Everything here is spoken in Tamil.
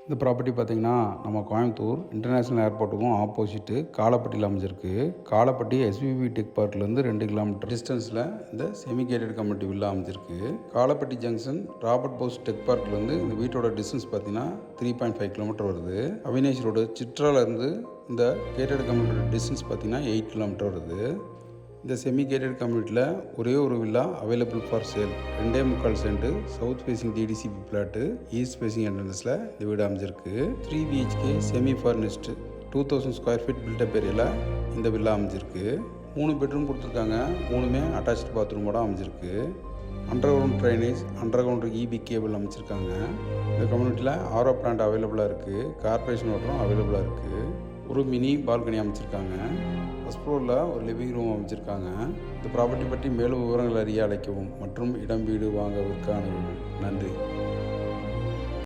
இந்த ப்ராப்பர்ட்டி பார்த்திங்கன்னா நம்ம கோயம்புத்தூர் இன்டர்நேஷ்னல் ஏர்போர்ட்டுக்கும் ஆப்போசிட்டு காலப்பட்டியில் அமைஞ்சிருக்கு. காலப்பட்டி எஸ்விபி டெக் பார்க்லேருந்து 2 கிலோமீட்டர் டிஸ்டன்ஸில் இந்த செமி கேட்டட் கம்யூனிட்டி வில்லா அமைஞ்சிருக்கு. Kalapatti junction Robert Bosch tech பார்க்லேருந்து இந்த வீட்டோட டிஸ்டன்ஸ் பார்த்திங்கன்னா 3.5 கிலோமீட்டர் வருது. அவினேஷ் ரோடு சிட்ராலேருந்து இந்த கேட்டட் கம்யூனிட்டியோட டிஸ்டன்ஸ் பார்த்திங்கன்னா 8 கிலோமீட்டர் வருது. இந்த செமி கேட்டட் கம்யூனிட்டியில் ஒரே ஒரு villa available for sale. 2.25 cent south facing DTCP plot, east facing என்ட்ரன்ஸில் இந்த வீடு அமைஞ்சிருக்கு. 3 BHK semi furnished 2000 square feet built up ஏரியாவில் இந்த வில்லா அமைஞ்சிருக்கு. 3 பெட்ரூம் கொடுத்துருக்காங்க. 3மே அட்டாச்சு பாத்ரூமோட அமைஞ்சிருக்கு. Under ground drainage, under ground EB cable அமைச்சிருக்காங்க. இந்த கம்யூனிட்டியில் ஆரோ பிளான்ட் அவைலபிளாக இருக்குது. கார்பரேஷன் வாட்டரும் அவைலபிளாக இருக்குது. ஒரு மினி பால்கனி அமைச்சிருக்காங்க. ஃபர்ஸ்ட் ஃப்ளோரில் ஒரு லிவிங் ரூம் அமைச்சிருக்காங்க. இந்த ப்ராப்பர்ட்டி பற்றி மேலும் விவரங்கள் அறிய அழைக்கவும் மற்றும் இடம் வீடு வாங்க விற்க அணுகவும். நன்றி.